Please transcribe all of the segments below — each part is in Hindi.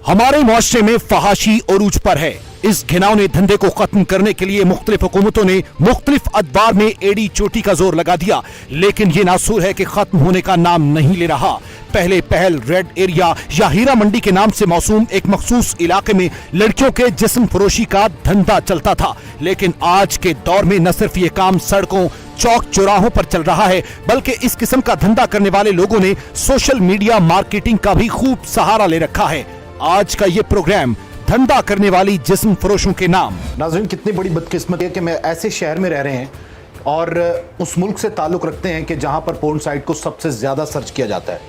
हमारे मुआशरे में फहाशी उरूज पर है। इस घिनौने धंधे को खत्म करने के लिए मुख्तलिफ हुकूमतों ने मुख्तलिफ अदवार में एड़ी चोटी का जोर लगा दिया, लेकिन ये नासूर है कि खत्म होने का नाम नहीं ले रहा। पहले पहल रेड एरिया या हीरा मंडी के नाम से मौसूम एक मखसूस इलाके में लड़कियों के जिस्म फरोशी का धंधा चलता था, लेकिन आज के दौर में न सिर्फ ये काम सड़कों चौक चौराहों पर चल रहा है, बल्कि इस किस्म का धंधा करने वाले लोगों ने सोशल मीडिया मार्केटिंग का भी खूब सहारा ले रखा है। आज का ये प्रोग्राम धंधा करने वाली जिस्म फरोशों के नाम। नाज़रीन, कितनी बड़ी बदकिस्मत है कि मैं ऐसे शहर में रह रहे हैं और उस मुल्क से ताल्लुक़ रखते हैं कि जहां पर पोर्न साइट को सबसे ज़्यादा सर्च किया जाता है,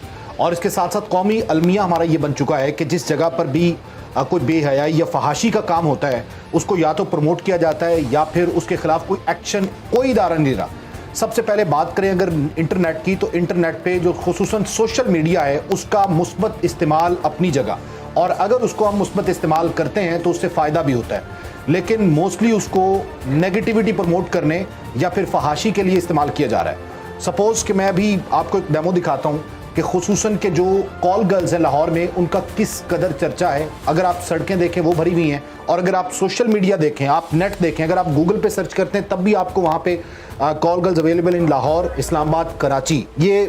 और इसके साथ साथ कौमी अलमिया हमारा ये बन चुका है कि जिस जगह पर भी कोई बेहयाई या फहाशी का काम होता है उसको या तो प्रमोट किया जाता है या फिर उसके खिलाफ कोई एक्शन कोई इदारा नहीं रहा। सबसे पहले बात करें अगर इंटरनेट की, तो इंटरनेट पे जो खुसूसन सोशल मीडिया है उसका मुस्बत इस्तेमाल अपनी जगह, और अगर उसको हम मुस्बत इस्तेमाल करते हैं तो उससे फ़ायदा भी होता है, लेकिन मोस्टली उसको नेगेटिविटी प्रमोट करने या फिर फहाशी के लिए इस्तेमाल किया जा रहा है। सपोज़ कि मैं अभी आपको एक डेमो दिखाता हूँ कि खुसूसन के जो कॉल गर्ल्स हैं लाहौर में, उनका किस कदर चर्चा है। अगर आप सड़कें देखें वो भरी हुई हैं, और अगर आप सोशल मीडिया देखें, आप नेट देखें, अगर आप गूगल पे सर्च करते हैं तब भी आपको वहाँ पे call girls available in Lahore, Islamabad, Karachi, ये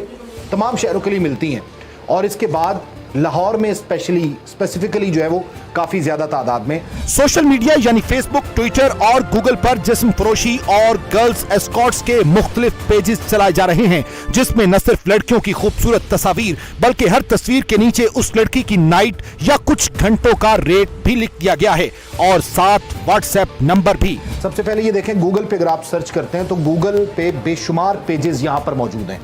तमाम शहरों के लिए मिलती हैं। और इसके बाद लाहौर में स्पेसिफिकली जो है वो काफी ज्यादा तादाद में सोशल मीडिया यानी फेसबुक, ट्विटर और गूगल पर जिस्म फरोशी और गर्ल्स एस्कॉर्ट्स के मुख्तलिफ पेजेस चलाए जा रहे हैं, जिसमें न सिर्फ लड़कियों की खूबसूरत तस्वीर बल्कि हर तस्वीर के नीचे उस लड़की की नाइट या कुछ घंटों का रेट भी लिख दिया गया है, और साथ व्हाट्सएप नंबर भी। सबसे पहले ये देखें, गूगल पे अगर आप सर्च करते हैं तो गूगल पे बेशुमार पेजेस यहाँ पर मौजूद हैं।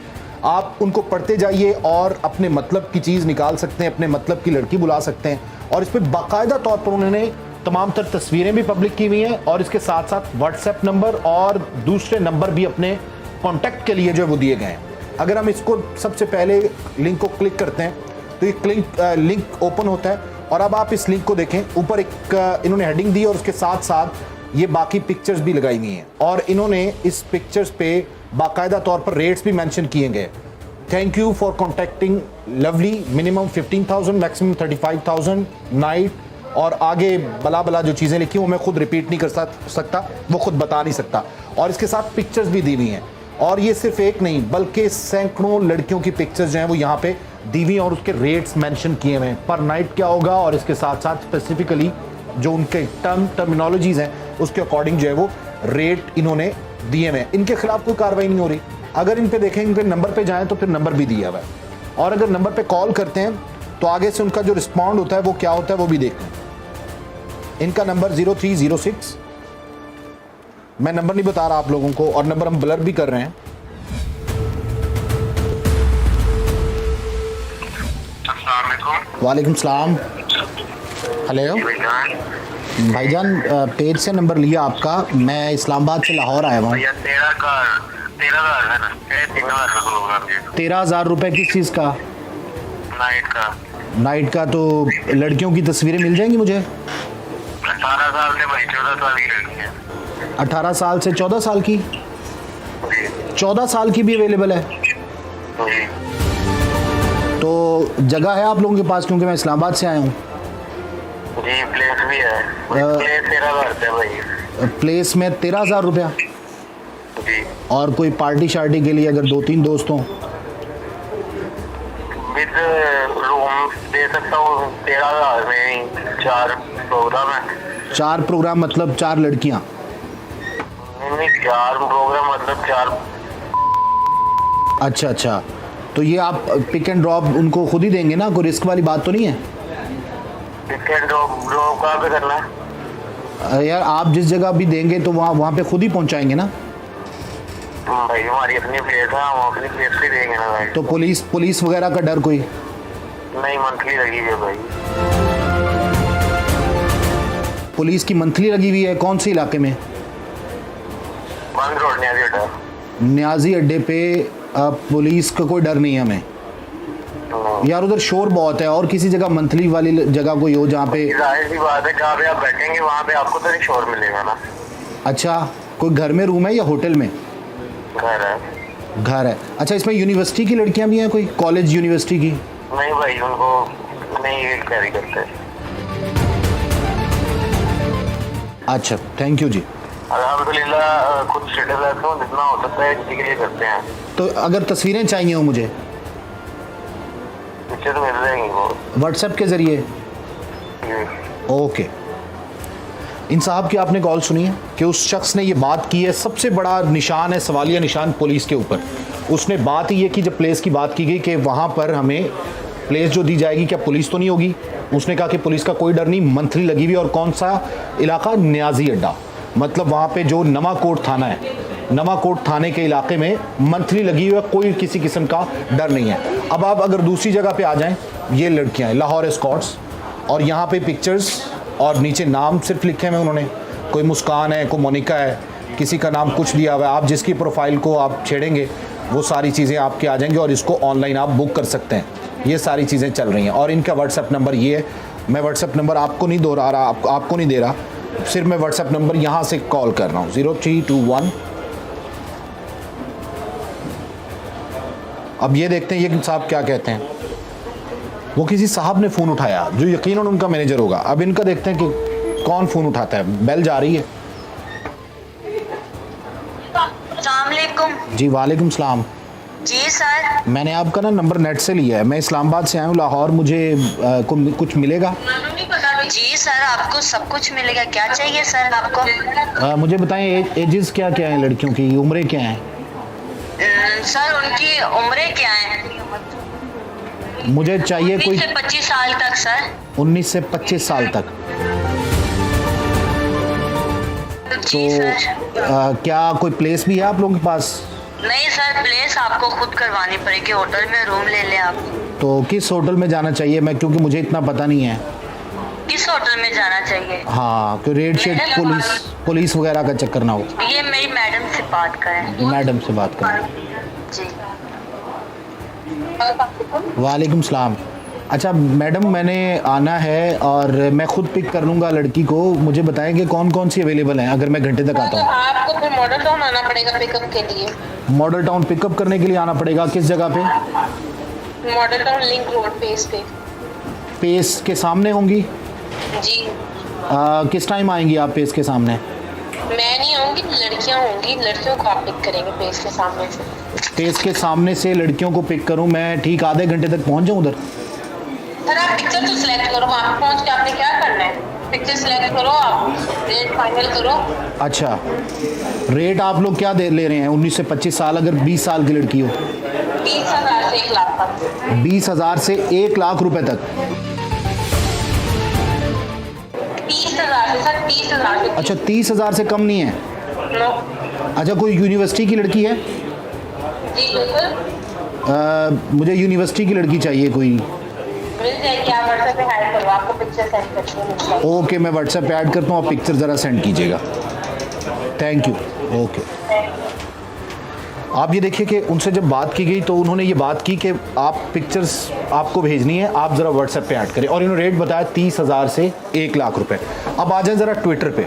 आप उनको पढ़ते जाइए और अपने मतलब की चीज़ निकाल सकते हैं, अपने मतलब की लड़की बुला सकते हैं, और इस पर बाकायदा तौर पर उन्होंने तमाम तर तस्वीरें भी पब्लिक की हुई हैं, और इसके साथ साथ व्हाट्सएप नंबर और दूसरे नंबर भी अपने कॉन्टैक्ट के लिए जो वो दिए गए हैं। अगर हम इसको सबसे पहले लिंक को क्लिक करते हैं तो ये लिंक ओपन होता है, और अब आप इस लिंक को देखें, ऊपर एक इन्होंने हेडिंग दी और उसके साथ साथ ये बाकी पिक्चर्स भी लगाई हुई हैं, और इन्होंने इस पिक्चर्स पे बाकायदा तौर पर रेट्स भी मेंशन किए गए। Thank you for contacting lovely, minimum 15,000, maximum 35,000 night, और आगे बला बला जो चीज़ें लिखी वो मैं खुद रिपीट नहीं कर सकता, वो खुद बता नहीं सकता। और इसके साथ पिक्चर्स भी दी हुई हैं, और ये सिर्फ एक नहीं बल्कि सैकड़ों लड़कियों की पिक्चर्स जो हैं वो यहाँ पे दी हुई हैं, और उसके रेट्स मेंशन किए हुए हैं पर नाइट क्या होगा, और इसके साथ साथ स्पेसिफिकली जो उनके टर्मिनोलॉजीज़ हैं उसके अकॉर्डिंग जो है वो रेट इन्होंने दिए हुए हैं। इनके खिलाफ कोई कार्रवाई नहीं हो रही। अगर इन पे देखें, इन पे नंबर पे जाएं तो फिर नंबर भी दिया हुआ है, और अगर नंबर पे कॉल करते हैं तो आगे से उनका जो रिस्पॉन्ड होता है वो क्या होता है वो भी देखते हैं। इनका नंबर 0306, मैं नंबर नहीं बता रहा आप लोगों को, और नंबर हम ब्लर भी कर रहे हैं। वालेकुम सलाम। हेलो भाईजान, पेज से नंबर लिया आपका, मैं इस्लामाबाद से लाहौर आया हुआ। 13,000 रुपए किस चीज़ का? नाइट का तो लड़कियों की तस्वीरें मिल जाएंगी मुझे? 18 साल से भाई 14 साल की लड़की है। 18 साल से 14 साल की? 14 साल की भी अवेलेबल है? तो जगह है आप लोगों के पास? क्योंकि मैं इस्लामाबाद से आया हूँ। जी, प्लेस भी है। प्लेस 13,000 भाई। प्लेस में 13,000 रुपया? जी। और कोई पार्टी शार्टी के लिए अगर 2-3 दोस्त हों? विद रूम दे सकता हूँ 13,000 में। 4 प्रोग्राम है। 4 प्रोग्राम मतलब 4 लड़कियाँ? नहीं, 4 प्रोग्राम मतलब 4। अच्छा, तो ये आप पिक एंड ड्रॉप उनको खुद ही देंगे ना? कोई रिस्क वाली बात तो नहीं है? पिक एंड ड्रॉप कहाँ पे करना है? यार आप जिस जगह भी देंगे तो वहाँ पे खुद ही पहुँचाएंगे ना? भाई हमारी अपनी प्लेस है, हम अपनी प्लेस पे देंगे ना भाई। तो पुलिस वगैरह का डर कोई नहीं? मंथली लगी है भाई। पुलिस की मंथली लगी हुई है? कौन से इलाके में? बंद रोड न्याजी अड्डा। न्याजी अड्डे पे पुलिस का कोई डर नहीं है हमें? यार उधर शोर बहुत है, और किसी जगह मंथली वाली जगह कोई हो जहाँ पे? जाहिर सी बात है, जहाँ पे आप बैठेंगे वहाँ पे आपको तो नहीं शोर मिलेगा ना। अच्छा, कोई घर में रूम है या होटल में? घर है। अच्छा, इसमें यूनिवर्सिटी की लड़कियां भी हैं? कोई कॉलेज यूनिवर्सिटी की? नहीं भाई, उनको नहीं कैरी करते। अच्छा, थैंक यू जी। अल्हम्दुलिल्लाह खुद सेटल है, तो जितना हो सकता है किसी के लिए करते हैं। तो अगर तस्वीरें चाहिए हो मुझे पीछे तो मिल जाएंगी वो। व्हाट्सएप के ज़रिए? ओके। इन साहब की आपने कॉल सुनी है कि उस शख्स ने ये बात की है, सबसे बड़ा निशान है, सवालिया निशान पुलिस के ऊपर। उसने बात ही ये कि जब प्लेस की बात की गई कि वहाँ पर हमें प्लेस जो दी जाएगी क्या पुलिस तो नहीं होगी, उसने कहा कि पुलिस का कोई डर नहीं, मंथली लगी हुई। और कौन सा इलाका? न्याजी अड्डा, मतलब वहाँ पे जो नवाकोट थाना है, नवाकोट थाने के इलाके में मंथली लगी हुई है, कोई किसी किस्म का डर नहीं है। अब आप अगर दूसरी जगह पे आ जाएं, ये लड़कियाँ हैं लाहौर एस्कॉर्ट्स, और यहाँ पे पिक्चर्स और नीचे नाम सिर्फ लिखे हुए उन्होंने, कोई मुस्कान है, कोई मोनिका है, किसी का नाम कुछ दिया हुआ है। आप जिसकी प्रोफाइल को आप छेड़ेंगे वो सारी चीज़ें आपके आ जाएंगी और इसको ऑनलाइन आप बुक कर सकते हैं। ये सारी चीज़ें चल रही हैं। और इनका व्हाट्सएप नंबर ये है, मैं व्हाट्सएप नंबर आपको नहीं दोहरा रहा, आपको नहीं दे रहा, सिर्फ मैं व्हाट्सएप नंबर यहाँ से कॉल कर रहा हूँ 0321। अब ये देखते हैं ये साहब क्या कहते हैं। वो किसी साहब ने फ़ोन उठाया जो यकीनन उनका मैनेजर होगा। अब इनका देखते हैं कि कौन फ़ोन उठाता है। बेल जा रही है। अस्सलामुअलैकुम। जी वालेकुम सलाम। जी सर। मैंने आपका ना नंबर नेट से लिया है, मैं इस्लामाबाद से आया हूँ लाहौर, मुझे कुछ मिलेगा? जी सर, आपको सब कुछ मिलेगा। क्या चाहिए सर आपको? मुझे बताएं एजेस क्या क्या हैं लड़कियों की, उम्रें क्या हैं? सर उनकी उम्रें क्या है? मुझे चाहिए 19 कोई से 25 साल तक सर। 19 से 25 साल तक। जी तो सर। क्या कोई प्लेस भी है आप लोगों के पास? नहीं सर, प्लेस आपको खुद करवानी पड़ेगी, होटल में रूम ले लें आप। तो किस होटल में जाना चाहिए मैं, क्योंकि मुझे इतना पता नहीं है। किस होटल में जाना चाहिए? हाँ, क्यों रेड शेड पुलिस वगैरह का चक्कर ना हो। ये मेरी मैडम से बात करें। मैडम से बात करें। जी। वालेकुम सलाम। अच्छा मैडम, मैंने आना है और मैं खुद पिक कर लूँगा लड़की को। मुझे बताएंगे कौन कौन सी अवेलेबल हैं अगर मैं घंटे तक आता हूँ? आपको फिर मॉडल टाउन आना पड़ेगा पिकअप के लिए। मॉडल टाउन पिकअप करने के लिए आना पड़ेगा? किस जगह पे? Model Town Link Road Pace पे। पेस के सामने होंगी? जी। किस टाइम आएंगी आप पेस के सामने? मैं नहीं आऊंगी, लड़कियां होंगी, लड़कियों को आप पिक करेंगे पेस के सामने से। पेस के सामने से लड़कियों को पिक करूं मैं, ठीक आधे घंटे तक पहुंच जाऊं उधर? सर आप पिक्चर तो सिलेक्ट करो, वहाँ पहुँच के आपने क्या करना है? पिक्चर सिलेक्ट करो, आप रेट फाइनल करो। अच्छा, रेट आप लोग क्या ले रहे हैं? 19 से 25 साल, अगर 20 साल की लड़की हो? 20,000 से 1 लाख तक। 20,000 से 1 लाख रुपए तक? 30,000 से सर, 30,000 से। अच्छा, 30,000 से कम नहीं है? नो। अच्छा, कोई यूनिवर्सिटी की लड़की है? जी बिल्कुल मुझे यूनिवर्सिटी की लड़की चाहिए कोई। मिल जाएगी, आप व्हाट्सएप पे हाई करो, आपको पिक्चर सेंड करती हूँ। ओके, मैं व्हाट्सएप पे ऐड करता हूँ, आप पिक्चर ज़रा सेंड कीजिएगा। Thank you. ओके। आप ये देखिए कि उनसे जब बात की गई तो उन्होंने ये बात की कि आप पिक्चर्स आपको भेजनी है, आप ज़रा व्हाट्सएप पे ऐड करें, और इन्होंने रेट बताया 30,000 से 1 लाख रुपए। अब आ जाए ज़रा ट्विटर पे।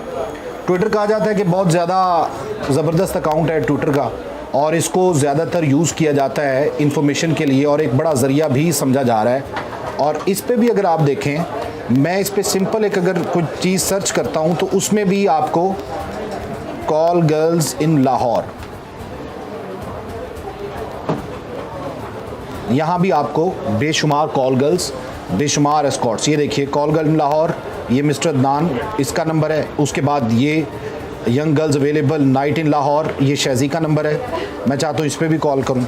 ट्विटर कहा जाता है कि बहुत ज़्यादा ज़बरदस्त अकाउंट है ट्विटर का, और इसको ज़्यादातर यूज़ किया जाता है इंफॉर्मेशन के लिए, और एक बड़ा ज़रिया भी समझा जा रहा है। और इस पे भी अगर आप देखें, मैं इस पे सिंपल एक अगर कुछ चीज़ सर्च करता हूँ तो उसमें भी आपको कॉल गर्ल्स इन लाहौर, यहाँ भी आपको बेशुमार कॉल गर्ल्स, बेशुमार एस्कॉर्ट्स। ये देखिए कॉल गर्ल इन लाहौर, ये मिस्टर अदनान इसका नंबर है। उसके बाद ये young girls available night in Lahore, ये शैज़ी का नंबर है। मैं चाहता हूँ इस पर भी कॉल करूँ।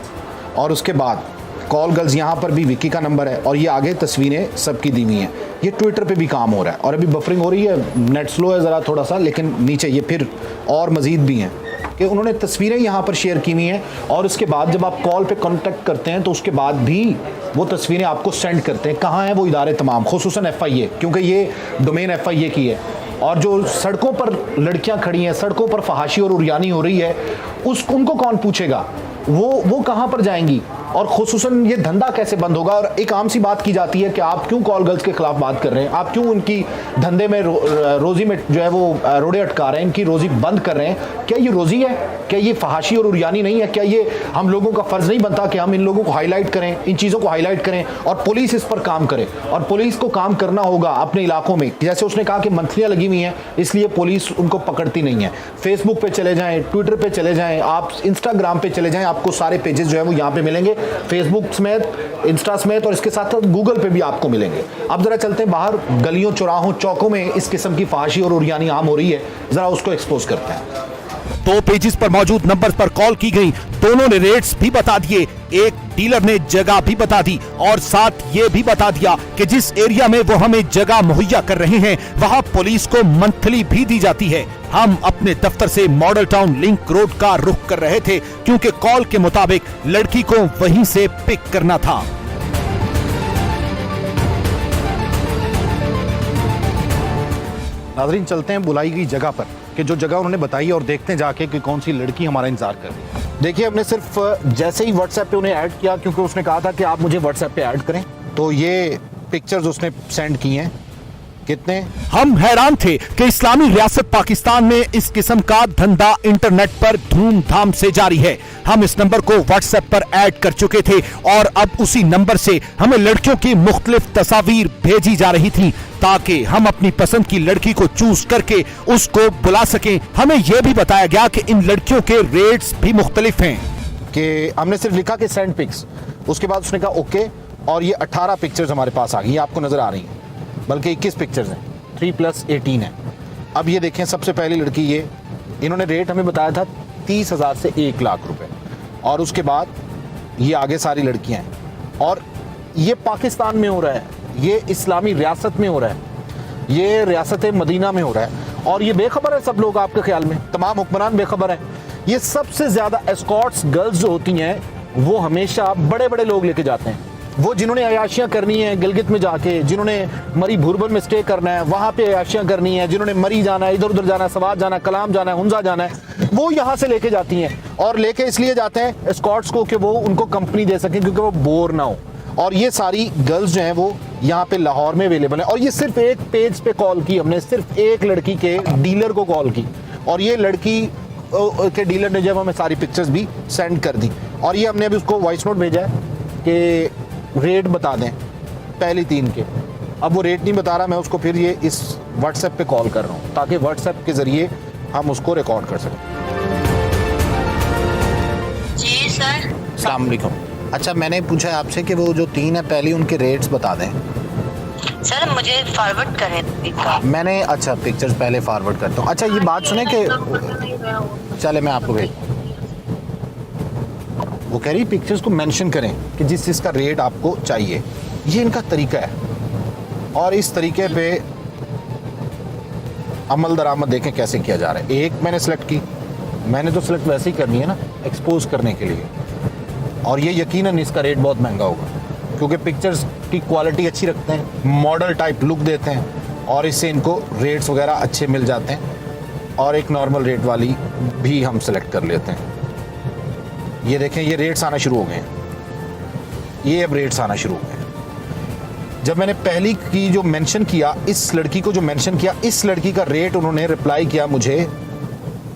और उसके बाद कॉल गर्ल्स यहाँ पर भी विक्की का नंबर है, और ये आगे तस्वीरें सबकी दी हुई हैं। ये ट्विटर पे भी काम हो रहा है, और अभी बफरिंग हो रही है, नेट स्लो है ज़रा थोड़ा सा, लेकिन नीचे ये फिर और मज़ीद भी हैं कि उन्होंने तस्वीरें यहाँ पर शेयर की हुई हैं। और उसके बाद जब आप कॉल पे कांटेक्ट करते हैं तो उसके बाद भी वो तस्वीरें आपको सेंड करते हैं। कहाँ हैं वो इदारे तमाम, खुसूसन FIA, क्योंकि ये डोमेन FIA की है। और जो सड़कों पर लड़कियाँ खड़ी हैं, सड़कों पर फहाशी और उरियानी हो रही है, उनको कौन पूछेगा? वो कहाँ पर जाएंगी? और खुसूसन ये धंधा कैसे बंद होगा? और एक आम सी बात की जाती है कि आप क्यों कॉल गर्ल्स के खिलाफ बात कर रहे हैं, आप क्यों उनकी धंधे में रोजी में जो है वो रोड़े अटका रहे हैं, इनकी रोजी बंद कर रहे हैं? क्या ये रोजी है? क्या ये फहाशी और उरियानी नहीं है? क्या ये हम लोगों का फर्ज नहीं बनता कि हम इन लोगों को हाईलाइट करें, इन चीज़ों को हाईलाइट करें और पुलिस इस पर काम करे? और पुलिस को काम करना होगा अपने इलाकों में। जैसे उसने कहा कि मंथलियाँ लगी हुई हैं इसलिए पुलिस उनको पकड़ती नहीं है। फेसबुक पे चले जाएं, ट्विटर पे चले जाएं, आप इंस्टाग्राम पे चले जाएं, आपको सारे पेजेस जो है वो यहाँ पे मिलेंगे, फेसबुक समेत, इंस्टा समेत, और इसके साथ साथ गूगल पे भी आपको मिलेंगे। अब जरा चलते हैं बाहर, गलियों चौराहों चौकों में इस किस्म की फहाशी और उरियानी आम हो रही है, जरा उसको एक्सपोज करते हैं। 2 पेजेस पर मौजूद नंबर पर कॉल की गई, दोनों ने रेट्स भी बता दिए, एक डीलर ने जगह भी बता दी और साथ ये भी बता दिया कि जिस एरिया में वो हमें जगह मुहैया कर रहे हैं वहां पुलिस को मंथली भी दी जाती है। हम अपने दफ्तर से मॉडल टाउन लिंक रोड का रुख कर रहे थे क्योंकि कॉल के मुताबिक लड़की को वहीं से पिक करना था। नाज़रीन, चलते हैं बुलाई गई जगह पर कि जो जगह उन्होंने बताई है और देखते हैं जाके कि कौन सी लड़की हमारा इंतजार कर रही है। देखिए, हमने सिर्फ जैसे ही व्हाट्सएप पे उन्हें ऐड किया, क्योंकि उसने कहा था कि आप मुझे व्हाट्सएप पे ऐड करें, तो ये पिक्चर्स उसने सेंड की हैं। कितने हम हैरान थे कि इस्लामी रियासत पाकिस्तान में इस किस्म का धंधा इंटरनेट पर धूमधाम से जारी है। हम इस नंबर को व्हाट्सएप पर ऐड कर चुके थे और अब उसी नंबर से हमें लड़कियों की मुख्तलिफ तस्वीर भेजी जा रही थी ताकि हम अपनी पसंद की लड़की को चूज करके उसको बुला सकें। हमें यह भी बताया गया कि इन लड़कियों के रेट्स भी मुख्तलिफ हैं। कि हमने सिर्फ लिखा कि सेंड पिक्स, उसके बाद उसने कहा ओके, और ये 18 पिक्चर्स हमारे पास आ गई, आपको नजर आ रही हैं, बल्कि 21 पिक्चर्स हैं, 3+18 है। अब ये देखें, सबसे पहली लड़की ये, इन्होंने रेट हमें बताया था 30,000 से 1 लाख रुपए, और उसके बाद ये आगे सारी लड़कियां हैं, और ये पाकिस्तान में हो रहा है, ये इस्लामी रियासत में हो रहा है, ये रियासत मदीना में हो रहा है, और ये बेखबर है सब लोग, आपके ख्याल में तमाम हुक्मरान बेखबर हैं। ये सबसे ज्यादा एस्कॉर्ट्स गर्ल्स जो होती हैं वो हमेशा बड़े बड़े लोग लेके जाते हैं। वो जिन्होंने अयाशियाँ करनी है गिलगित में जाके, जिन्होंने मरी भूरबल में स्टे करना है, वहाँ पे अयाशियाँ करनी है, जिन्होंने मरी जाना है, इधर उधर जाना है, सवाद जाना है, कलाम जाना है, हुंजा जाना है, वो यहाँ से लेके जाती हैं। और लेके इसलिए जाते हैं एस्कॉर्ट्स को कि वो उनको कंपनी दे सकें, क्योंकि वो बोर ना हो। और ये सारी गर्ल्स जो हैं वो यहाँ पे लाहौर में अवेलेबल है। और ये सिर्फ एक पेज पे कॉल की हमने, सिर्फ एक लड़की के डीलर को कॉल की, और ये लड़की के डीलर ने जब हमें सारी पिक्चर्स भी सेंड कर दी, और ये हमने अभी उसको वॉइस नोट भेजा है कि रेट बता दें पहली 3 के। अब वो रेट नहीं बता रहा, मैं उसको फिर ये इस व्हाट्सएप पे कॉल कर रहा हूँ ताकि व्हाट्सएप के ज़रिए हम उसको रिकॉर्ड कर सकें। जी सर। अस्सलाम वालेकुम। अच्छा, मैंने पूछा आपसे कि वो जो 3 है पहली, उनके रेट्स बता दें। सर मुझे फॉरवर्ड करें। मैंने अच्छा पिक्चर्स पहले फॉरवर्ड करता हूँ। अच्छा, ये बात सुने कि चले मैं आपको भेज, वो कह रही पिक्चर्स को मेंशन करें कि जिस चीज़ का रेट आपको चाहिए। ये इनका तरीका है, और इस तरीके पे अमल दरामद देखें कैसे किया जा रहा है। एक मैंने सेलेक्ट की, मैंने तो सेलेक्ट वैसे ही करनी है ना, एक्सपोज करने के लिए, और ये यकीनन इसका रेट बहुत महंगा होगा क्योंकि पिक्चर्स की क्वालिटी अच्छी रखते हैं, मॉडल टाइप लुक देते हैं, और इससे इनको रेट्स वगैरह अच्छे मिल जाते हैं, और एक नॉर्मल रेट वाली भी हम सेलेक्ट कर लेते हैं। ये देखें, ये रेट्स आना शुरू हो गए हैं, ये अब रेट्स आना शुरू हो गए हैं। जब मैंने पहली की जो मेंशन किया, इस लड़की को जो मेंशन किया, इस लड़की का रेट उन्होंने रिप्लाई किया मुझे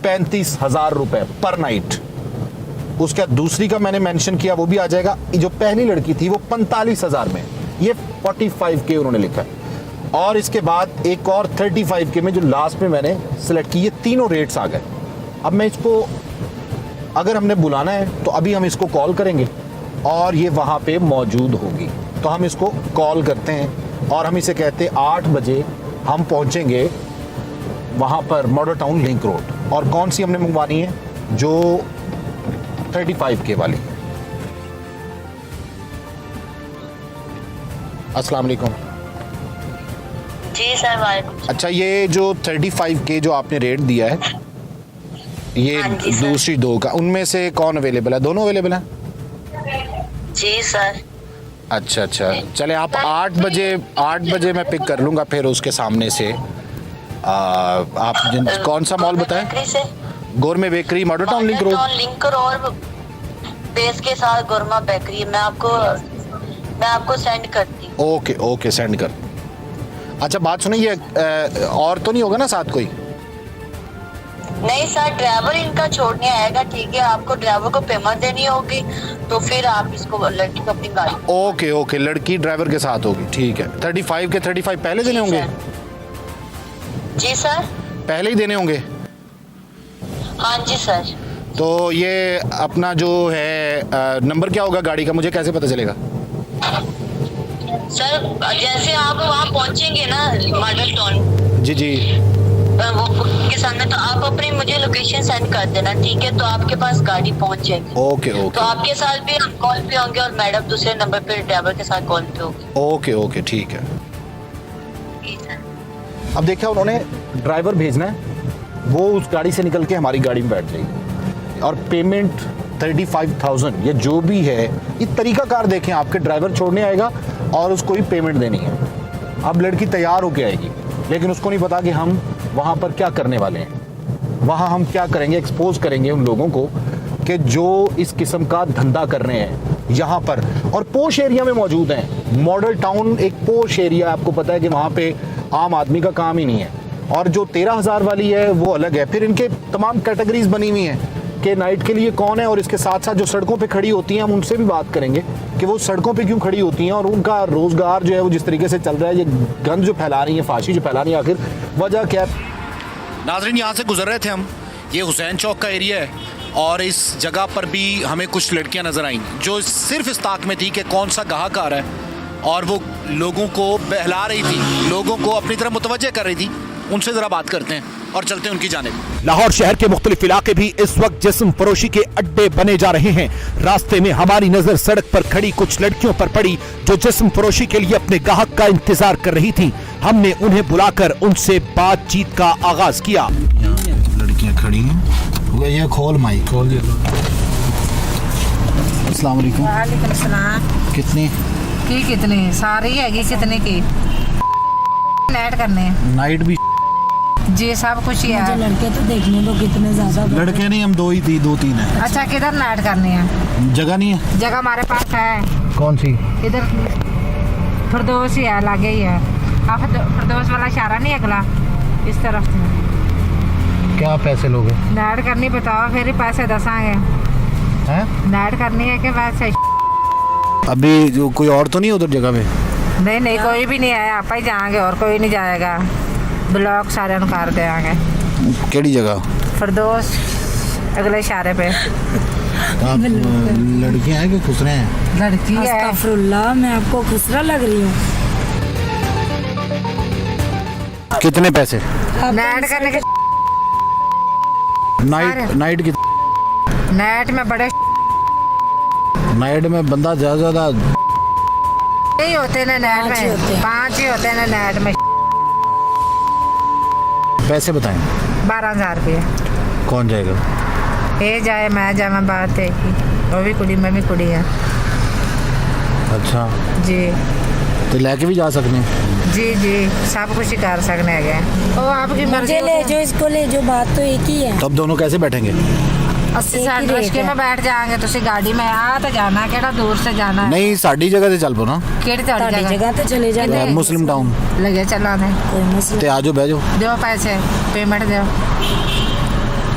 35,000 रुपए पर नाइट। उसका दूसरी का मैंने मेंशन किया, वो भी आ जाएगा। जो पहली लड़की थी वो 45,000 में, ये 45K उन्होंने लिखा है, और इसके बाद एक और 35K में जो लास्ट में मैंने सेलेक्ट की। ये तीनों रेट्स आ गए। अब मैं इसको, अगर हमने बुलाना है तो अभी हम इसको कॉल करेंगे और ये वहाँ पे मौजूद होगी, तो हम इसको कॉल करते हैं और हम इसे कहते हैं 8 बजे हम पहुँचेंगे वहाँ पर मॉडल टाउन लिंक रोड। और कौन सी हमने मंगवानी है? जो 35K वाली। अस्सलाम वालेकुम। जी सर, वालेकुम। अच्छा, ये जो 35K जो आपने रेट दिया है, ये हाँ जी सर। दूसरी 2 का, उनमें से कौन अवेलेबल है? दोनों अवेलेबल हैं? जी सर। अच्छा, चले आप 8 बजे मैं पिक कर लूँगा, फिर उसके सामने से आप कौन सा मॉल बताएं? बेकरी से। गोरमे bakery, model Town Link road. Base के साथ गोरमा बेकरी है। मैं आपको सेंड करती हूँ। ओके ओके, सेंड कर। अच्छा बात सुनिए, और तो नहीं होगा ना साथ कोई? नहीं सर, ड्राइवर इनका छोड़ने आएगा, ठीक है। आपको ड्राइवर को पेमेंट देनी होगी, तो फिर आप इसको लड़की को अपनी गाड़ी। ओके ओके, लड़की ड्राइवर के साथ होगी, ठीक है। 35 के 35 पहले देने होंगे? जी सर। पहले ही देने होंगे? हाँ जी सर। तो ये अपना जो है नंबर क्या होगा गाड़ी का, मुझे कैसे पता चलेगा? सर जैसे आप वहाँ पहुँचेंगे ना मॉडल टाउन, जी जी, वो के सामने, तो आप अपनी मुझे लोकेशन सेंड कर देना, ठीक है। तो आपके पास गाड़ी पहुँच जाएगी। ओके तो ओके आपके साथ भी हम कॉल पे होंगे और मैडम दूसरे नंबर पे ड्राइवर के साथ कॉल पे होगी। ओके ओके, ठीक है। जी सर। अब देखिए, उन्होंने ड्राइवर भेजना है, वो उस गाड़ी से निकल के हमारी गाड़ी में बैठ जाएगी और पेमेंट 35,000, ये जो भी है, ये तरीकाकार देखें। आपके ड्राइवर छोड़ने आएगा और उसको ही पेमेंट देनी है। अब लड़की तैयार होके आएगी, लेकिन उसको नहीं पता कि हम वहाँ पर क्या करने वाले हैं। वहाँ हम क्या करेंगे, एक्सपोज करेंगे उन लोगों को कि जो इस किस्म का धंधा कर रहे हैं यहाँ पर, और पोश एरिया में मौजूद हैं। मॉडल टाउन एक पोश एरिया, आपको पता है कि वहाँ पे आम आदमी का काम ही नहीं है। और जो 13,000 वाली है वो अलग है। फिर इनके तमाम कैटेगरीज बनी हुई हैं कि नाइट के लिए कौन है, और इसके साथ साथ जो सड़कों पे खड़ी होती हैं, हम उनसे भी बात करेंगे कि वो सड़कों पे क्यों खड़ी होती हैं और उनका रोज़गार जो है वो जिस तरीके से चल रहा है, ये गंद जो फैला रही है, फाशी जो फैला रही है, आखिर वजह क्या है। नाजरीन, यहाँ से गुजर रहे थे हम, ये हुसैन चौक का एरिया है और इस जगह पर भी हमें कुछ लड़कियाँ नज़र आईं जो सिर्फ इस ताक में थी कि कौन सा गाहक आ रहा है, और वो लोगों को बहला रही थी, लोगों को अपनी तरफ मुतवज्जे कर रही थी। उनसे ज़रा बात करते हैं और चलते हैं उनकी जानिब। लाहौर शहर के मुख्तलिफ इलाके भी इस वक्त जिस्म फरोशी के अड्डे बने जा रहे हैं। रास्ते में हमारी नजर सड़क पर खड़ी कुछ लड़कियों पर पड़ी जो जिस्म फरोशी के लिए अपने ग्राहक का इंतजार कर रही थी। हमने उन्हें बुलाकर उनसे बातचीत का आगाज किया। लड़कियाँ खड़ी हैं, ये खोल माइक खोल दे। अस्सलाम वालेकुम। वालेकुम सलाम। कितनी कितनी सारी हैगी, कितने की नेट करने हैं? नाइट भी जी सब कुछ ही है। लड़के तो देखने दो कितने ज्यादा। लड़के नहीं, हम 2-3 हैं। अच्छा किधर नेट करनी है? जगह नहीं है। जगह हमारे पास है। कौन सी? इधर फिरदौस ही है, लागे ही है। आप फिरदौस वाला इशारा नहीं अगला, इस तरफ से। क्या पैसे लोगे? नेट करनी बताओ, फिर ही पैसे दसांगे। हैं? नेट करनी है कि वैसे? अभी जो कोई और तो नहीं उधर जगह में? नहीं कोई भी नहीं आया, आप ही जाएंगे और कोई नहीं जाएगा। ब्लॉक सारे कर देंगे। केड़ी जगह? फिरदौस अगले इशारे पे। आप लड़कियां हैं कि खुसरे हैं? लड़की है। अस्तगफुरुल्लाह, मैं आपको खुसरा लग रही हूँ। कितने पैसे? नेट करने के नाइट की नेट में बड़े नाइट में बंदा ज्यादा नहीं होते ना नेट में, 5 ही होते हैं नेट में। पैसे बताएं। 12,000 रुपये। कौन जाएगा? ये जाए मैं जाए, मैं बात है कि वो भी कुड़ी, मैं भी कुड़ी है। अच्छा जी तो लेके भी जा सकते हैं? जी सब कुछ ही कर सकने हैं। वो आपकी मर्जी। मुझे ले जो, इसको ले जो, बात तो एक ही है। तब दोनों कैसे बैठेंगे? 80-60 रिक्शे में बैठ जाएंगे। तुसी गाड़ी में आ तो जाना है, केड़ा दूर से जाना है? नहीं, साड़ी जगह से चल पो ना। केड़ी साड़ी जगह तो चले जाते। मुस्लिम टाउन लगे चला नहीं कोई मसला। ते आजो बैजो। दो पैसे पेमेंट दो,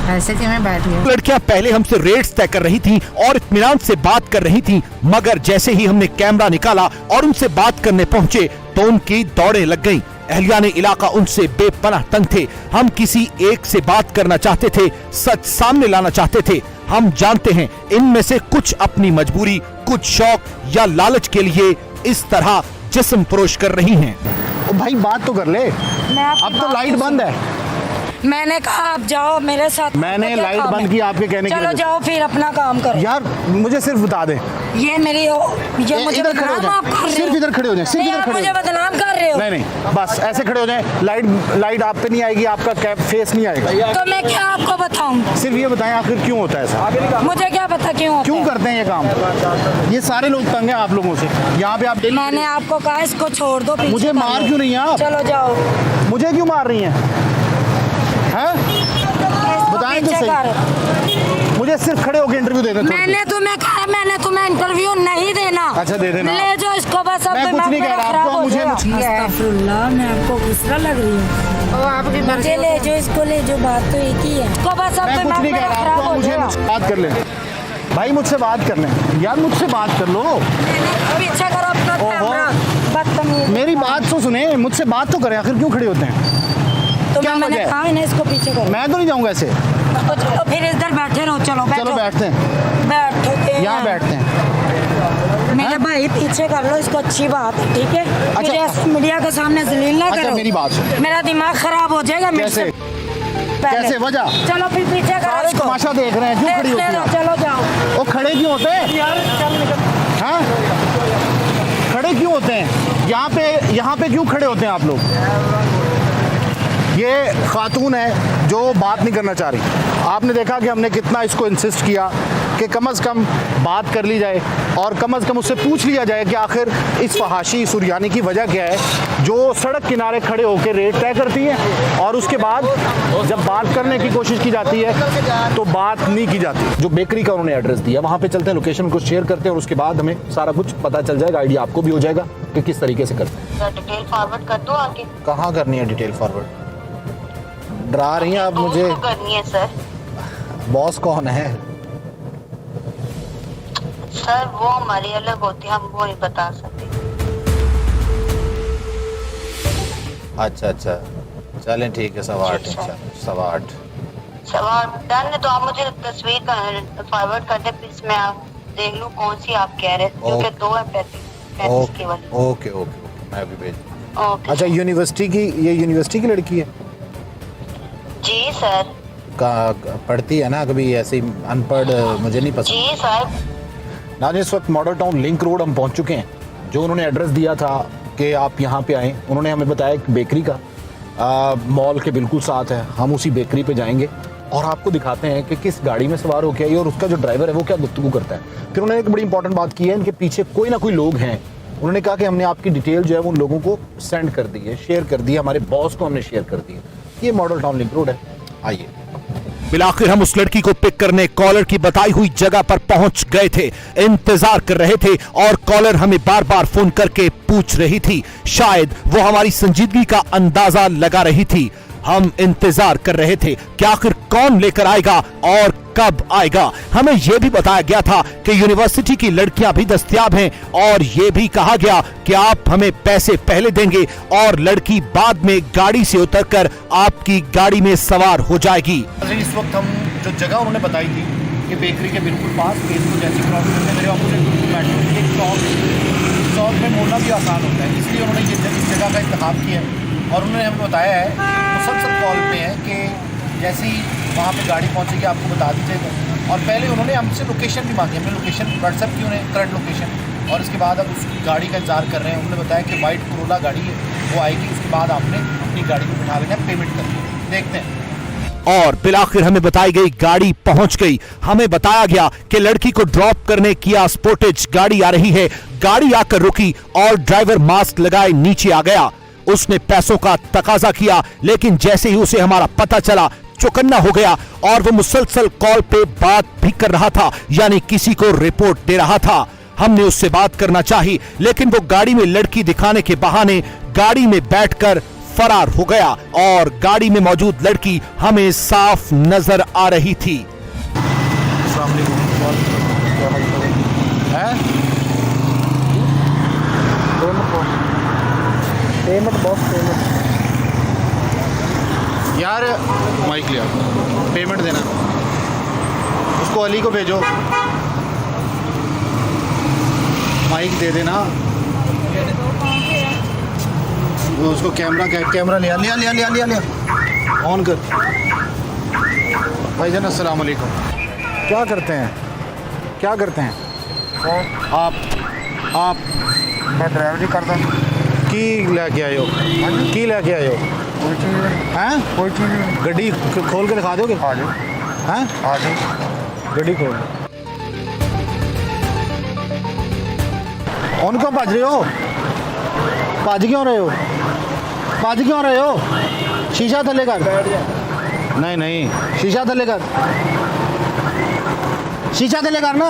ऐसे कि मैं बैठ गया। लड़कियां पहले हमसे रेट्स तय कर रही थीं और इत्मीनान से बात कर रही थीं, मगर जैसे ही हमने कैमरा निकाला और उनसे बात करने पहुंचे तो उनकी दौड़ें लग गईं। अहलियाने इलाका उनसे बेपनाह तंग थे। हम किसी एक से बात करना चाहते थे, सच सामने लाना चाहते थे। हम जानते हैं इनमें से कुछ अपनी मजबूरी, कुछ शौक या लालच के लिए इस तरह जिस्म फरोश कर रही हैं। ओ भाई बात तो कर ले। अब तो लाइट बंद है। मैंने कहा आप जाओ मेरे साथ। मैंने क्या लाइट काम बंद है? की आपके कहने की चलो वजह से। जाओ फिर अपना काम करो। यार मुझे सिर्फ बता दे। ये मेरी ये मुझे इधर खड़े हो बदनाम आप जाए, कर रहे सिर्फ हो। इधर खड़े हो जाए, सिर्फ नहीं, इधर आप खड़े हो मुझे जाए। बदनाम कर रहे हो। नहीं बस ऐसे खड़े हो जाए। लाइट आप पे नहीं आएगी, आपका कैप फेस नहीं आएगा। तो मैं क्या आपको बताऊं? सिर्फ ये बताएं आखिर क्यों होता है ऐसा? मुझे क्या पता क्यों होता क्यों है? करते हैं ये काम? ये सारे लोग तंग हैं आप लोगों से। यहाँ पे आप डेली मैंने आपको कहा इसको छोड़ दो, पीछे मुझे कर मार लो। क्यों नहीं है आप? चलो जाओ। मुझे क्यों मार रही हैं? हैं? बताएं तो पीछे सही। कर। मुझे सिर्फ खड़े होकर इंटरव्यू देना। मैंने तुम्हें कहा, मैंने तुम्हें इंटरव्यू नहीं देना। अच्छा दे देना। ले जाओ इसको बस। अब मैं कुछ नहीं कह रहा आपको, मुझे अस्तगफुरुल्लाह, मैं आपको गुस्सा लग रही हूँ। वो आपकी मुझे मर्जी। ले जाओ इसको, ले जाओ, बात तो एक ही है। इसको बस अब मैं कुछ नहीं कह रहा आपको, मुझे बात कर ले भाई, मुझसे बात कर लें यार, मुझसे बात कर लो। पीछे करो अपना ओहो। कैमरा, बदतमीज। मेरी बात तो सुने, मुझसे बात तो करें, आखिर क्यों खड़े होते हैं? तो क्या मैंने वजह है? कहा ही नहीं इसको पीछे करो। मैं तो नहीं जाऊंगा ऐसे। तो चलो फिर इधर बैठे रहो। चलो बैठो। चलो बैठते हैं, बैठो यहाँ बैठते हैं। मेरे भाई पीछे कर लो इसको, अच्छी बात है, ठीक है। अच्छा। मेरे ऐसे मीडिया के सामने जलील ना अच्छा, करो। मेरी बात सुन। मेरा दिमाग खराब हो जाएगा। मेरे कैसे? से पहले। कैसे वजह? चलो फिर पीछे करो सारे इसको। तमाशा देख रहे हैं, क्यों खड़ी होती देखते हैं? रहो, चलो जाओ। वो खड़े क्यों होते हैं? यार चल निकल। हाँ, खड़े क्यों होते हैं यहाँ पे क्यों खड़े होते हैं आप लोग? ये खातून है जो बात नहीं करना चाह रही। आपने देखा कि हमने कितना इसको इंसिस्ट किया कि कम से कम बात कर ली जाए और कम से कम उससे पूछ लिया जाए कि आखिर इस फहाशी सुरयानी की वजह क्या है जो सड़क किनारे खड़े होकर रेट तय करती है, और उसके बाद जब बात करने की कोशिश की जाती है तो बात नहीं की जाती। जो बेकरी का उन्होंने एड्रेस दिया, वहाँ पे चलते हैं, लोकेशन को शेयर करते हैं और उसके बाद हमें सारा कुछ पता चल जाएगा, आइडिया आपको भी हो जाएगा कि किस तरीके से करते हैं। डिटेल फॉरवर्ड कर दो आगे। कहाँ करनी है डिटेल फॉरवर्ड? डरा रही हैं आप मुझे। दोस्त को करनी है सर। बॉस कौन है? सर वो हमारी अलग होती है, हम वो नहीं बता सकते। अच्छा अच्छा, चलें ठीक है, 8:15 8:15। सवाल डन है तो आप मुझे तस्वीर फॉरवर्ड कर दे, प्लीज मैं आप देख लूं कौन सी आप कह रहे हैं, क्योंकि दो है 35 की वाली। ओके ओके, मैं अभी भेज। ओके अच्छा, यूनिवर्सिटी की, ये यूनिवर्सिटी की लड़की है? जी सर। पढ़ती है ना कभी ऐसी अनपढ़? मुझे नहीं पसंद। जी सर। ना, इस वक्त मॉडल टाउन लिंक रोड हम पहुंच चुके हैं। जो उन्होंने एड्रेस दिया था कि आप यहाँ पे आएँ, उन्होंने हमें बताया एक बेकरी का, मॉल के बिल्कुल साथ है। हम उसी बेकरी पे जाएंगे और आपको दिखाते हैं कि किस गाड़ी में सवार होकर आई और उसका जो ड्राइवर है वो क्या गुफ्तगू करता है। फिर उन्होंने एक बड़ी इंपॉर्टेंट बात की है, इनके पीछे कोई ना कोई लोग हैं। उन्होंने कहा कि हमने आपकी डिटेल जो है वो उन लोगों को सेंड कर दी है, शेयर कर दी है, हमारे बॉस को हमने शेयर कर दी है। ये मॉडल टाउन लिंक रोड है। आइए। बिलाखिर हम उस लड़की को पिक करने कॉलर की बताई हुई जगह पर पहुंच गए थे, इंतजार कर रहे थे और कॉलर हमें बार बार फोन करके पूछ रही थी। शायद वो हमारी संजीदगी का अंदाजा लगा रही थी। हम इंतजार कर रहे थे कि आखिर कौन लेकर आएगा और कब आएगा। हमें यह भी बताया गया था कि यूनिवर्सिटी की लड़कियां भी दस्तयाब हैं और यह भी कहा गया कि आप हमें पैसे पहले देंगे और लड़की बाद में गाड़ी से उतरकर आपकी गाड़ी में सवार हो जाएगी। इस वक्त हम जो जगह उन्होंने बताई थी कि बेकरी के बिल्कुल पास, फेसबुक जैसी क्रॉस करके मेरे ऑपोजिट मेट्रो की एक चौक में मोड़ना भी आसान होता है, इसलिए उन्होंने इस जगह का इंतखाब किया है। और उन्होंने हमें बताया है, मुसलसल कॉल पे है कि जैसे ही वहाँ पे गाड़ी पहुँचेगी आपको बता दीजिएगा। और पहले उन्होंने हमसे लोकेशन भी मांगी, हमने लोकेशन व्हाट्सएप की उन्हें, करंट लोकेशन, और इसके बाद अब उस गाड़ी का इंतजार कर रहे हैं। उन्होंने बताया कि वाइट कोरोला गाड़ी है, वो आएगी, उसके बाद आपने अपनी गाड़ी को बिठा लेना, पेमेंट करनी। देखते हैं। और बिलाखिर हमें बताई गई गाड़ी पहुंच गई। हमें बताया गया कि लड़की को ड्रॉप करने किया स्पोर्टेज गाड़ी आ रही है। गाड़ी आकर रुकी और ड्राइवर मास्क लगाए नीचे आ गया। उसने पैसों का तकाजा किया, लेकिन जैसे ही उसे हमारा पता चला चौकन्ना हो गया और वो मुसलसल कॉल पे बात भी कर रहा था, यानी किसी को रिपोर्ट दे रहा था। हमने उससे बात करना चाही, लेकिन वो गाड़ी में लड़की दिखाने के बहाने गाड़ी में बैठकर फरार हो गया और गाड़ी में मौजूद लड़की हमें साफ नजर आ रही थी। पेमेंट बॉस, पेमेंट यार, माइक लिया, पेमेंट देना उसको, अली को भेजो, माइक दे देना वो उसको। कैमरा लिया ऑन कर। भाईजान अस्सलाम वालेकुम। क्या करते हैं आप? मैं ड्राइवरी करता हूँ। की लेके आए हो? हैं? कोई चीज़ नहीं। गड्डी खोल के दिखा दोगे? आ जाओ। हैं? आ जाओ। गड्डी खोल। उनको भज रहे हो? भज क्यों रहे हो? शीशा थले कर। नहीं, शीशा थले कर। शीशा दे ले करना।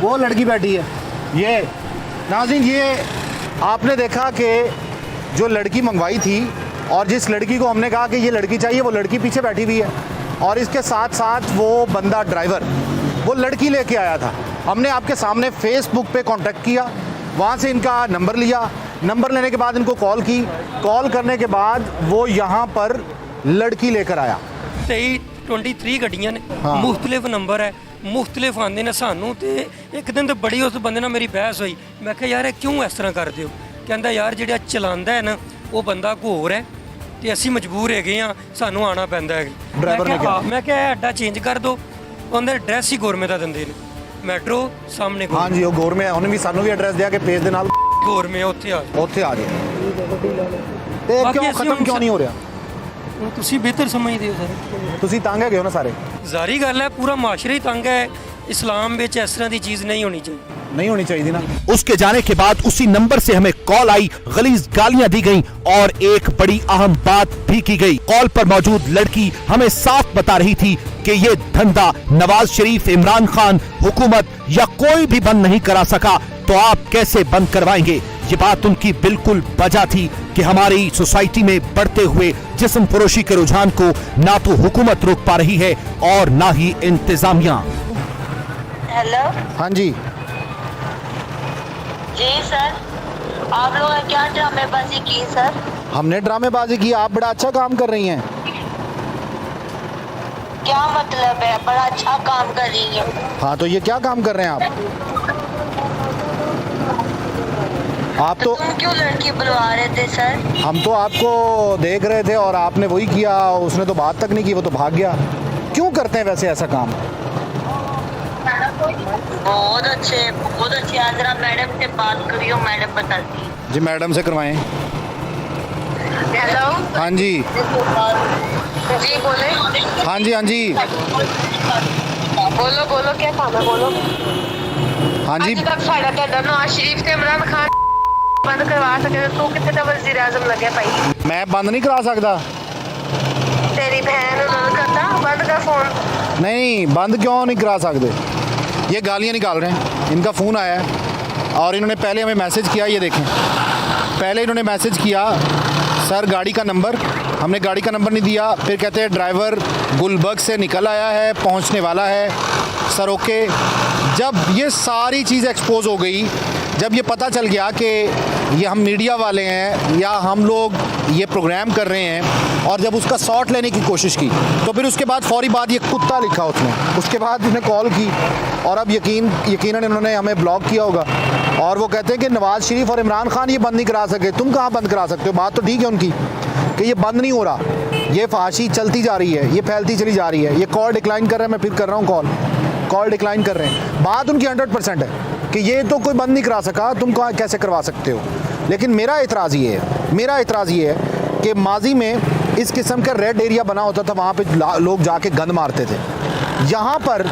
वो लड़की बैठी है, ये नाज़रीन, ये आपने देखा कि जो लड़की मंगवाई थी और जिस लड़की को हमने कहा कि ये लड़की चाहिए, वो लड़की पीछे बैठी हुई है और इसके साथ साथ वो बंदा ड्राइवर वो लड़की लेके आया था। हमने आपके सामने फेसबुक पे कांटेक्ट किया, वहाँ से इनका नंबर लिया, नंबर लेने के बाद इनको कॉल की, कॉल करने के बाद वो यहाँ पर लड़की लेकर आया। 23 ਗੱਡੀਆਂ ਨੇ हाँ। ਮੁxਤਲਿਫ ਨੰਬਰ ਹੈ, ਮੁxਤਲਿਫ ਆਉਂਦੇ ਨੇ ਸਾਨੂੰ। ਤੇ ਇੱਕ ਦਿਨ ਤੇ ਬੜੀ ਉਸ ਬੰਦੇ ਨਾਲ ਮੇਰੀ ਬਹਿਸ ਹੋਈ। ਮੈਂ ਕਿਹਾ ਯਾਰ ਇਹ ਕਿਉਂ ਇਸ ਤਰ੍ਹਾਂ ਕਰਦੇ ਹੋ? ਕਹਿੰਦਾ ਯਾਰ ਜਿਹੜਾ ਚਲਾਉਂਦਾ ਹੈ ਨਾ ਉਹ ਬੰਦਾ ਘੋਰ ਹੈ ਤੇ ਅਸੀਂ ਮਜਬੂਰ ਹੈਗੇ ਆ, ਸਾਨੂੰ ਆਣਾ ਪੈਂਦਾ ਹੈ। ਡਰਾਈਵਰ ਨੇ ਕਿਹਾ ਮੈਂ ਕਿਹਾ ਇਹ ਅੱਡਾ ਚੇਂਜ ਕਰ ਦਿਓ। ਉਹਦੇ ਐਡਰੈਸ ਹੀ ਗੌਰਮੈਂਟ ਦਾ ਦਿੰਦੇ ਨੇ, ਮੈਟਰੋ ਸਾਹਮਣੇ हाँ जी, वो गौर में ਉਹਨੇ ਵੀ ਸਾਨੂੰ ਵੀ ਐਡਰੈਸ ਦਿਆ ਕਿ ਪੇਜ ਦੇ ਨਾਲ ਗੌਰਮੈਂਟ ਉੱਥੇ ਆ ਉੱਥੇ ਆ ਜਾਏ। ਤੇ ਬਾਕੀ ਕਿਉਂ ਅਸੀਂ ਖਤਮ ਕਿਉਂ ਨਹੀਂ ਹੋ ਰਿਹਾ? ਉਹ ਤੁਸੀਂ ਬਿਹਤਰ ਸਮਝਦੇ ਹੋ ਸਰ। ਤੁਸੀਂ ਤੰਗ ਹੈਗੇ ਹੋ ਨਾ ਸਾਰੇ। ਜ਼ਾਰੀ ਗੱਲ ਹੈ, ਪੂਰਾ ਮਾਸ਼ਰਾ ਹੀ ਤੰਗ ਹੈ। इस्लाम ਵਿੱਚ ਇਸ ਤਰ੍ਹਾਂ ਦੀ ਚੀਜ਼ ਨਹੀਂ ਹੋਣੀ चाहिए। नहीं होनी चाहिए ना। उसके जाने के बाद उसी नंबर से हमें कॉल आई, गलीज गालियां दी गईं और एक बड़ी अहम बात भी की गई। कॉल पर मौजूद लड़की हमें साफ बता रही थी कि ये धंधा नवाज शरीफ, इमरान खान, हुकूमत या कोई भी बंद नहीं करा सका, तो आप कैसे बंद करवाएंगे? ये बात उनकी बिल्कुल वजह थी कि हमारी सोसाइटी में बढ़ते हुए जिस्म फरोशी के रुझान को ना तो हुकूमत रोक पा रही है और ना ही इंतजामिया। हेलो हाँ जी, जी सर, आप लोगों ने क्या ड्रामेबाजी की सर? हमने ड्रामेबाजी की, आप बड़ा अच्छा काम कर रही हैं। क्या मतलब है बड़ा अच्छा काम कर रही है? हाँ, तो ये क्या काम कर रहे हैं आप तो तुम क्यों लड़की बुलवा रहे थे सर? हम तो आपको देख रहे थे और आपने वही किया, उसने तो बात तक नहीं की, वो तो भाग गया। क्यों करते हैं वैसे ऐसा काम? बहुत अच्छे। आज जरा मैडम से बात करियो, मैडम बताती। जी, मैडम से करवाएं। हेलो, हाँ जी, जी बोले। हाँ जी, हाँ जी, बोलो क्या काम है, बोलो। हाँ जी। ਅੱਜ ਤੱਕ ਸਾਡਾ ਤੁਹਾਡਾ ਨਵਾਜ਼ ਸ਼ਰੀਫ ਤੇ ਇਮਰਾਨ ਖਾਨ ਬੰਦ ਕਰਵਾ ਸਕੇ, ਤੂੰ ਕਿੱਥੇ ਦਾ ਵਜ਼ੀਰ ਆਜ਼ਮ ਲੱਗਿਆ ਭਾਈ? मैं बंद नहीं करा सकता। ਤੇਰੀ ਭੈਣ ਨੂੰ ਕਰਦਾ ਬੰਦ ਕਰ फोन। नहीं, बंद क्यों नहीं करा सकते? ये गालियाँ निकाल रहे हैं, इनका फ़ोन आया है और इन्होंने पहले हमें मैसेज किया, ये देखें, पहले इन्होंने मैसेज किया सर गाड़ी का नंबर, हमने गाड़ी का नंबर नहीं दिया, फिर कहते हैं ड्राइवर गुलबर्ग से निकल आया है, पहुंचने वाला है सर, ओके। जब ये सारी चीज़ एक्सपोज हो गई, जब ये पता चल गया कि ये हम मीडिया वाले हैं या हम लोग ये प्रोग्राम कर रहे हैं, और जब उसका शॉट लेने की कोशिश की तो फिर उसके बाद फौरी बात ये कुत्ता लिखा उसने, उसके बाद इन्हें कॉल की और अब यकीनन इन्होंने हमें ब्लॉक किया होगा और वो कहते हैं कि नवाज शरीफ और इमरान खान ये बंद नहीं करा सके। तुम कहाँ बंद करा सकते हो? बात तो ठीक है उनकी कि ये बंद नहीं हो रहा, ये फहाशी चलती जा रही है, ये फैलती चली जा रही है। ये कॉल डिक्लाइन कर रहे हैं, मैं फिर कर रहा हूँ कॉल डिक्लाइन कर रहे हैं। बात उनकी 100% है कि ये तो कोई बंद नहीं करा सका, तुम कहाँ कैसे करवा सकते हो? लेकिन मेरा एतराज़ ये है कि माजी में इस किस्म का रेड एरिया बना होता था, वहाँ पे लोग जाके गंद मारते थे। यहाँ पर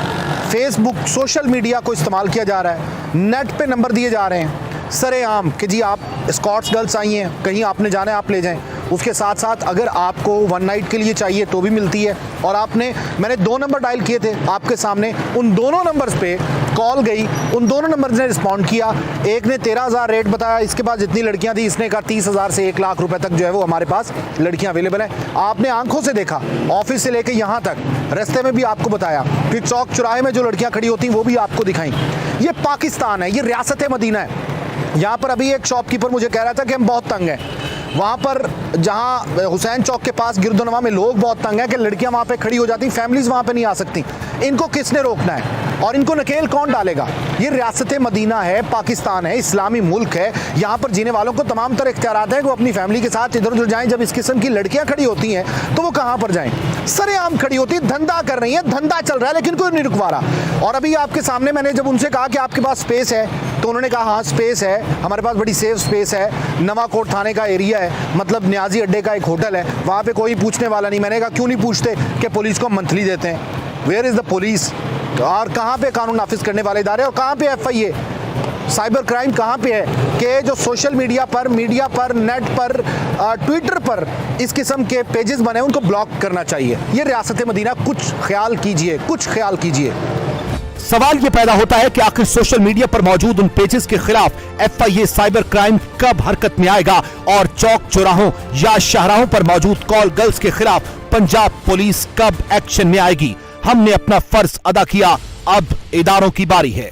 फेसबुक, सोशल मीडिया को इस्तेमाल किया जा रहा है, नेट पे नंबर दिए जा रहे हैं सरेआम कि जी आप स्कॉट्स गर्ल्स आई हैं, कहीं आपने जाना है आप ले जाएं। उसके साथ साथ अगर आपको वन नाइट के लिए चाहिए तो भी मिलती है। और मैंने 2 नंबर डायल किए थे आपके सामने, उन दोनों नंबर्स पे कॉल गई, उन दोनों नंबर्स ने रिस्पॉन्ड किया। एक ने 13,000 रेट बताया, इसके बाद जितनी लड़कियां थी इसने कहा 30,000 से 1 लाख रुपए तक जो है वो हमारे पास लड़कियां अवेलेबल हैं। आपने आंखों से देखा, ऑफिस से लेकर यहाँ तक, रास्ते में भी आपको बताया, फिर चौक चौराहे में जो लड़कियां खड़ी होती वो भी आपको दिखाई। ये पाकिस्तान है, ये रियासत मदीना है। यहाँ पर अभी एक शॉपकीपर मुझे कह रहा था कि हम बहुत तंग हैं, वहाँ पर जहाँ हुसैन चौक के पास गिरदोनवा में लोग बहुत तंग हैं कि लड़कियाँ वहाँ पे खड़ी हो जाती, फैमिलीज़ वहाँ पे नहीं आ सकती। इनको किसने रोकना है और इनको नकेल कौन डालेगा? ये रियासत मदीना है, पाकिस्तान है, इस्लामी मुल्क है। यहाँ पर जीने वालों को तमाम तरह इख्तियारात हैं कि वो अपनी फैमिली के साथ इधर उधर जाएं। जब इस किस्म की लड़कियाँ खड़ी होती हैं तो वो कहाँ पर जाएं? सरेआम खड़ी होती है, धंधा कर रही है, धंधा चल रहा है, लेकिन कोई नहीं रुकवा रहा। और अभी आपके सामने मैंने जब उनसे कहा कि आपके पास स्पेस है तो उन्होंने कहा हाँ स्पेस है, हमारे पास बड़ी सेफ स्पेस है, नवाकोट थाने का एरिया है, मतलब न्याजी अड्डे का एक होटल है, वहाँ पे कोई पूछने वाला नहीं। मैंने कहा क्यों नहीं पूछते कि पुलिस को मंथली देते हैं? Where is the police? और कहाँ पे कानून नाफिज करने वाले इदारे और कहाँ पे FIA? साइबर क्राइम कहाँ पे है कि जो सोशल मीडिया पर, नेट पर, ट्विटर पर इस किस्म के पेजेस बने उनको ब्लॉक करना चाहिए। ये रियासत मदीना, कुछ ख्याल कीजिए, कुछ ख्याल कीजिए। सवाल ये पैदा होता है कि आखिर सोशल मीडिया पर मौजूद उन पेजेस के खिलाफ FIA साइबर क्राइम कब हरकत में आएगा और चौक चौराहों या शाहराहों पर मौजूद कॉल गर्ल्स के खिलाफ पंजाब पुलिस कब एक्शन में आएगी। हमने अपना फर्ज अदा किया, अब इदारों की बारी है।